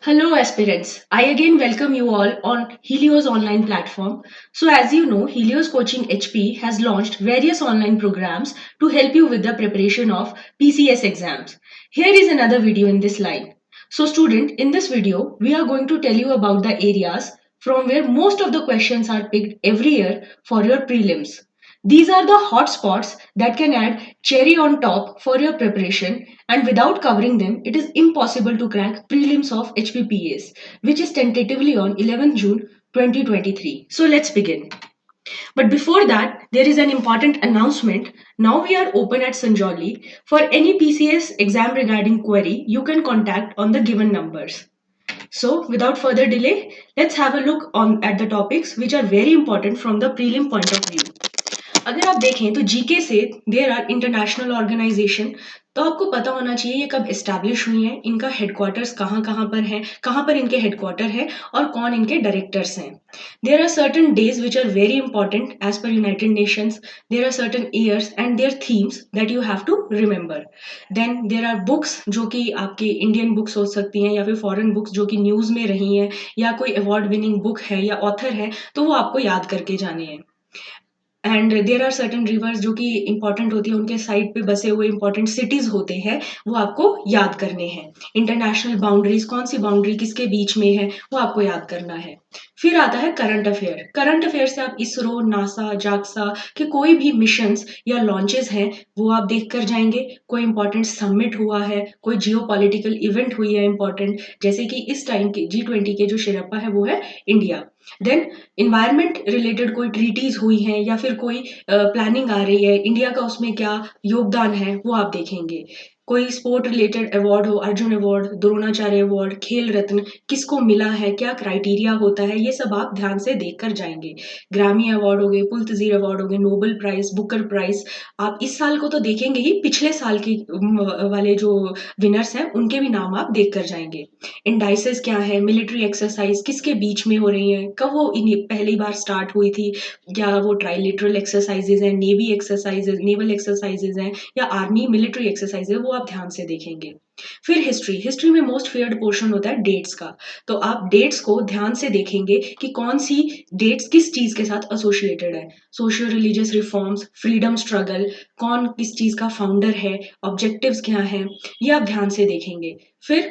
Hello, aspirants. I again welcome you all on Helios online platform. So, as you know, Helios Coaching HP has launched various online programs to help you with the preparation of PCS exams. Here is another video in this line. So, student, in this video, we are going to tell you about the areas from where most of the questions are picked every year for your prelims. These are the hot spots that can add cherry on top for your preparation, and without covering them, it is impossible to crack prelims of HPPS, which is tentatively on 11th June 2023. So let's begin. But before that, there is an important announcement. Now we are open at Sanjoli. For any PCS exam regarding query, you can contact on the given numbers. So without further delay, let's have a look on at the topics which are very important from the prelim point of view. अगर आप देखें तो GK से there are international organisation, तो आपको पता होना चाहिए ये कब इस्टेब्लिश हुई हैं, इनका हेडक्वार्टर्स कहाँ कहाँ पर है, कहाँ पर इनके हेडक्वार्टर है और कौन इनके डायरेक्टर्स हैं. There are certain days which are very important as per United Nations. There are certain years and their themes that you have to remember. Then there are books जो कि आपकी इंडियन बुक्स हो सकती हैं या फिर foreign books जो कि न्यूज़ में रही हैं या कोई अवार्ड विनिंग बुक है या ऑथर है, तो वो आपको याद करके जाने हैं. And there are certain rivers जो कि इंपॉर्टेंट होती है, उनके साइड पे बसे हुए इंपॉर्टेंट सिटीज होते हैं, वो आपको याद करने हैं. इंटरनेशनल बाउंड्रीज, कौन सी बाउंड्री किसके बीच में है, वो आपको याद करना है. फिर आता है करंट अफेयर. करंट अफेयर से आप इसरो, नासा, जाक्सा के कोई भी मिशंस या लॉन्चेस हैं वो आप देख कर जाएंगे. कोई इंपॉर्टेंट समिट हुआ है, कोई जियो पॉलिटिकल इवेंट हुई है इंपॉर्टेंट, जैसे कि इस टाइम के G20 के जो शिरप्पा है वो है इंडिया. देन इन्वायरमेंट रिलेटेड कोई ट्रीटीज हुई हैं या फिर कोई प्लानिंग आ रही है, इंडिया का उसमें क्या योगदान है वो आप देखेंगे. कोई स्पोर्ट रिलेटेड अवार्ड हो, अर्जुन अवार्ड, द्रोणाचार्य अवार्ड, खेल रत्न किसको मिला है, क्या क्राइटेरिया होता है, ये सब आप ध्यान से देख कर जाएंगे. ग्रामी अवार्ड हो गए, पुलतजीर अवार्ड हो गए, नोबेल प्राइज, बुकर प्राइज. आप इस साल को तो देखेंगे ही, पिछले साल के वाले जो विनर्स हैं उनके भी नाम आप देख कर जाएंगे. इंडाइसेस क्या है, मिलिट्री एक्सरसाइज किसके बीच में हो रही है, कब वो पहली बार स्टार्ट हुई थी, क्या वो ट्राइलेटरल एक्सरसाइजेज हैं, नेवी एक्सरसाइजेज, नेवल एक्सरसाइजेज हैं या आर्मी मिलिट्री एक्सरसाइज है, वो आप ध्यान से देखेंगे. फिर हिस्ट्री. हिस्ट्री में मोस्ट फेयर्ड पोर्शन होता है डेट्स का. तो आप डेट्स को ध्यान से देखेंगे कि कौन सी डेट्स किस चीज के साथ एसोसिएटेड है. Socio religious reforms, freedom struggle, कौन किस चीज का फाउंडर है, ऑब्जेक्टिव्स क्या हैं, ये आप ध्यान से देखेंगे. फिर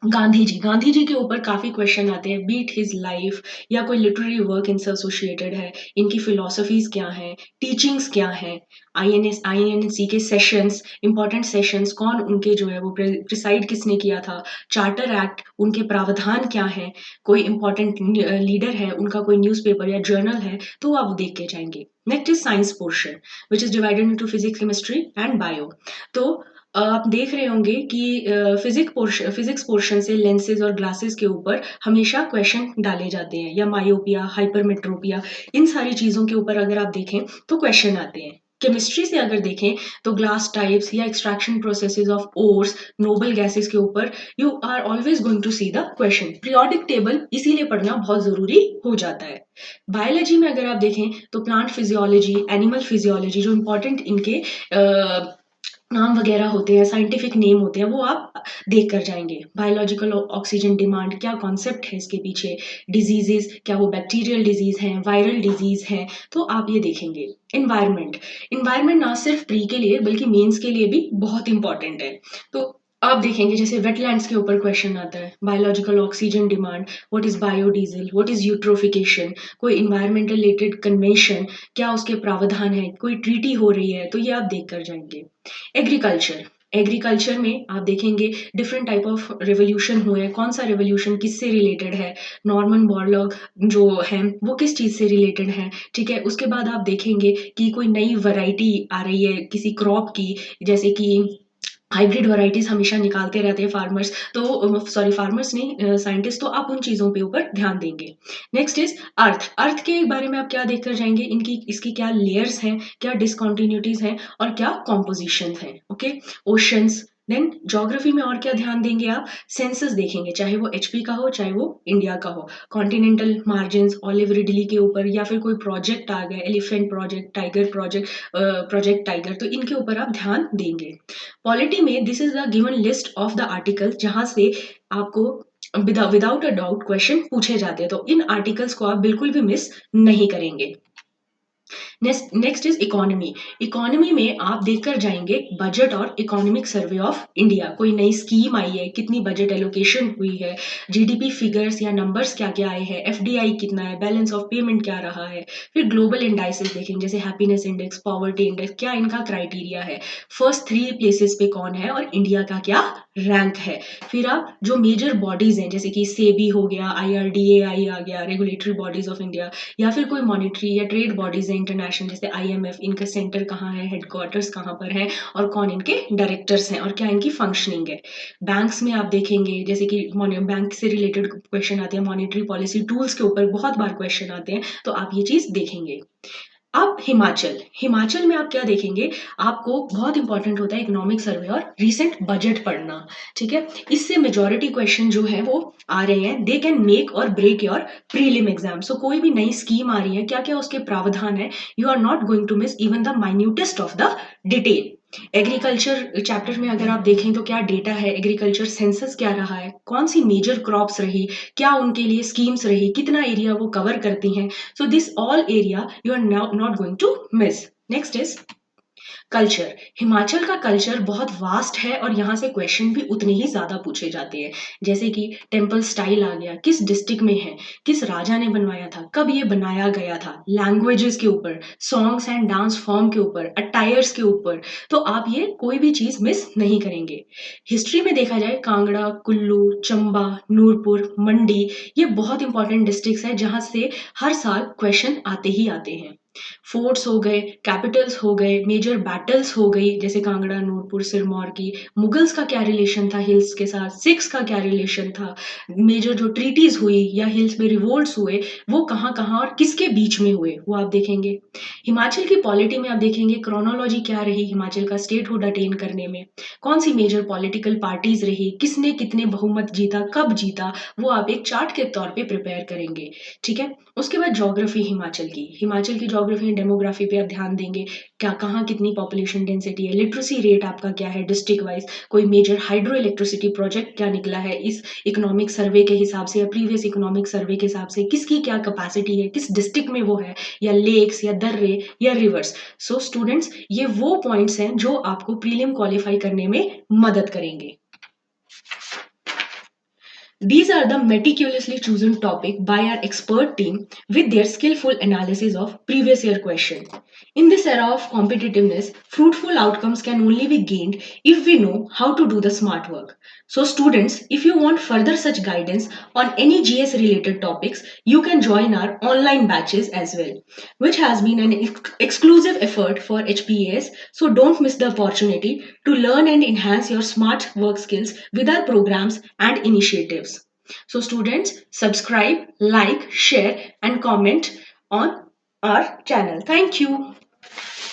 गांधी जी के ऊपर काफ़ी क्वेश्चन आते हैं, बीट हिज लाइफ या कोई लिटरेरी वर्क इनसे एसोसिएटेड है, इनकी फिलोसफीज क्या हैं, टीचिंग्स क्या हैं. आईएनएससी के सेशंस, इंपॉर्टेंट सेशंस, कौन उनके जो है वो प्रिसाइड किसने किया था, चार्टर एक्ट, उनके प्रावधान क्या हैं, कोई इंपॉर्टेंट लीडर है, उनका कोई न्यूज़पेपर या जर्नल है, तो आप देख के जाएंगे. Next is science portion which is divided into physics, chemistry and bio. तो आप देख रहे होंगे कि फिजिक्स पोर्शन से लेंसेज और ग्लासेस के ऊपर हमेशा क्वेश्चन डाले जाते हैं, या मायोपिया, हाइपरमेट्रोपिया, इन सारी चीज़ों के ऊपर अगर आप देखें तो क्वेश्चन आते हैं. केमिस्ट्री से अगर देखें तो ग्लास टाइप्स या extraction processes of ores, noble gases के ऊपर you are always going to see the question. Periodic table इसीलिए पढ़ना बहुत ज़रूरी हो जाता है. बायोलॉजी में अगर आप देखें तो प्लांट फिजियोलॉजी, एनिमल फिजियोलॉजी, जो इंपॉर्टेंट इनके नाम वगैरह होते हैं, साइंटिफिक नेम होते हैं, वो आप देख कर जाएंगे. बायोलॉजिकल ऑक्सीजन डिमांड, क्या कॉन्सेप्ट है इसके पीछे, डिजीजेस, क्या वो बैक्टीरियल डिजीज हैं, वायरल डिजीज हैं, तो आप ये देखेंगे. इन्वायरमेंट. इन्वायरमेंट ना सिर्फ प्री के लिए बल्कि मेंस के लिए भी बहुत इंपॉर्टेंट है. तो आप देखेंगे जैसे वेटलैंड्स के ऊपर क्वेश्चन आता है, biological oxygen demand, what is biodiesel, what is eutrophication, कोई इन्वायरमेंटल रिलेटेड कन्वेंशन, क्या उसके प्रावधान है, कोई ट्रीटी हो रही है, तो ये आप देख कर जाएंगे. एग्रीकल्चर. एग्रीकल्चर में आप देखेंगे डिफरेंट टाइप ऑफ रेवोल्यूशन हुए हैं, कौन सा रेवोल्यूशन किससे रिलेटेड है, नॉर्मन बॉरलॉग जो है वो किस चीज़ से रिलेटेड है. ठीक है, उसके बाद आप देखेंगे कि कोई नई वैरायटी आ रही है किसी क्रॉप की, जैसे कि हाइब्रिड वैराइटीज हमेशा निकालते रहते हैं फार्मर्स, तो सॉरी फार्मर्स नहीं, साइंटिस्ट, तो आप उन चीज़ों पे ऊपर ध्यान देंगे. Next is earth. अर्थ के बारे में आप क्या देख कर जाएंगे, इनकी इसकी क्या लेयर्स हैं, क्या डिसकॉन्टिन्यूटीज हैं और क्या कॉम्पोजिशन हैं. ओके. ओशंस. देन ज्योग्राफी में और क्या ध्यान देंगे आप, सेंसस देखेंगे, चाहे वो एचपी का हो चाहे वो इंडिया का हो. कॉन्टिनेंटल मार्जिन, ऑलिव रिडली के ऊपर, या फिर कोई प्रोजेक्ट आ गया, elephant project, tiger project, project tiger, तो इनके ऊपर आप ध्यान देंगे. पॉलिटी में this is the given list of the article जहाँ से आपको विदाउट अ डाउट क्वेश्चन पूछे जाते हैं, तो इन आर्टिकल्स को आप बिल्कुल भी मिस नहीं करेंगे। Next is economy. इकोनॉमी में आप देखकर जाएंगे बजट और इकोनॉमिक सर्वे ऑफ इंडिया, कोई नई स्कीम आई है, कितनी बजट एलोकेशन हुई है, जीडीपी फिगर्स या नंबर्स क्या क्या आए हैं, एफडीआई कितना है, बैलेंस ऑफ पेमेंट क्या रहा है। फिर ग्लोबल इंडाइसेस देखेंगे, जैसे हैप्पीनेस इंडेक्स, पॉवर्टी इंडेक्स, क्या इनका क्राइटेरिया है, फर्स्ट 3 प्लेसेस पे कौन है और इंडिया का क्या रैंक है। फिर आप जो मेजर बॉडीज हैं, जैसे कि सेबी हो गया, आईआरडीएआई आ गया, रेगुलेटरी बॉडीज ऑफ इंडिया, या फिर कोई मॉनिटरी या ट्रेड बॉडीज है इंटरनेशनल, जैसे आईएमएफ, इनका सेंटर कहाँ है, हेडक्वार्टर्स कहाँ पर है, और कौन इनके डायरेक्टर्स हैं और क्या इनकी फंक्शनिंग है। बैंक्स में आप देखेंगे, जैसे कि बैंक से रिलेटेड क्वेश्चन आते हैं, मॉनिटरी पॉलिसी टूल्स के ऊपर बहुत बार क्वेश्चन आते हैं, तो आप ये चीज देखेंगे। अब हिमाचल, हिमाचल में आप क्या देखेंगे, आपको बहुत इंपॉर्टेंट होता है इकोनॉमिक सर्वे और रीसेंट बजट पढ़ना। ठीक है, इससे मेजॉरिटी क्वेश्चन जो है वो आ रहे हैं, दे कैन मेक और ब्रेक योर प्रीलिम एग्जाम। सो कोई भी नई स्कीम आ रही है, क्या क्या उसके प्रावधान है, you are not going to miss even the minutest of the detail. Agriculture chapter में अगर आप देखें तो क्या डेटा है, एग्रीकल्चर सेंसस क्या रहा है, कौन सी मेजर क्रॉप्स रही, क्या उनके लिए स्कीम्स रही, कितना एरिया वो कवर करती हैं। So this all area you are now not going to miss. Next is culture. Himachal का कल्चर बहुत वास्ट है और यहाँ से क्वेश्चन भी उतने ही ज्यादा पूछे जाते हैं, जैसे कि टेम्पल स्टाइल आ गया, किस डिस्ट्रिक्ट में है, किस राजा ने बनवाया था, कब ये बनाया गया था, लैंग्वेजेस के ऊपर, सॉन्ग्स एंड डांस फॉर्म के ऊपर, अटायर्स के ऊपर, तो आप ये कोई भी चीज मिस नहीं करेंगे। हिस्ट्री में देखा जाए, कांगड़ा, कुल्लू, चंबा, नूरपुर, मंडी, ये बहुत इंपॉर्टेंट डिस्ट्रिक्ट्स है जहां से हर साल क्वेश्चन आते ही आते हैं। फोर्ट्स हो गए, कैपिटल्स हो गए, मेजर बैटल्स हो गई, जैसे कांगड़ा, नूरपुर, सिरमौर की, मुगल्स का क्या रिलेशन था हिल्स के साथ, सिख्स का क्या रिलेशन था, मेजर जो ट्रीटीज हुई या हिल्स में रिवोल्ट्स हुए, वो कहाँ कहाँ और किसके बीच में हुए, वो आप देखेंगे। हिमाचल की पॉलिटी में आप देखेंगे क्रोनोलॉजी क्या रही हिमाचल का स्टेटहुड अटेन करने में, कौन सी मेजर पॉलिटिकल पार्टीज रही, किसने कितने बहुमत जीता, कब जीता, वो आप एक चार्ट के तौर पे प्रिपेयर करेंगे। ठीक है, उसके बाद ज्योग्राफी हिमाचल की, हिमाचल की ज्योग्राफी डेमोग्राफी पे आप ध्यान देंगे, क्या कहाँ कितनी पॉपुलेशन डेंसिटी है, लिटरेसी रेट आपका क्या है डिस्ट्रिक्ट वाइज, कोई मेजर हाइड्रो इलेक्ट्रिसिटी प्रोजेक्ट क्या निकला है इस इकोनॉमिक सर्वे के हिसाब से या प्रीवियस इकोनॉमिक सर्वे के हिसाब से, किसकी क्या कैपेसिटी है, किस डिस्ट्रिक्ट में वो है, या लेक्स या दर्रे या रिवर्स। सो स्टूडेंट्स, ये वो पॉइंट्स हैं जो आपको प्रीलिम क्वालिफाई करने में मदद करेंगे। These are the meticulously chosen topic by our expert team with their skillful analysis of previous year question. In this era of competitiveness, fruitful outcomes can only be gained if we know how to do the smart work. So students, if you want further such guidance on any GS related topics, you can join our online batches as well, which has been an exclusive effort for HPAS. So don't miss the opportunity to learn and enhance your smart work skills with our programs and initiatives. So students, subscribe, like, share and comment on our channel. Thank you.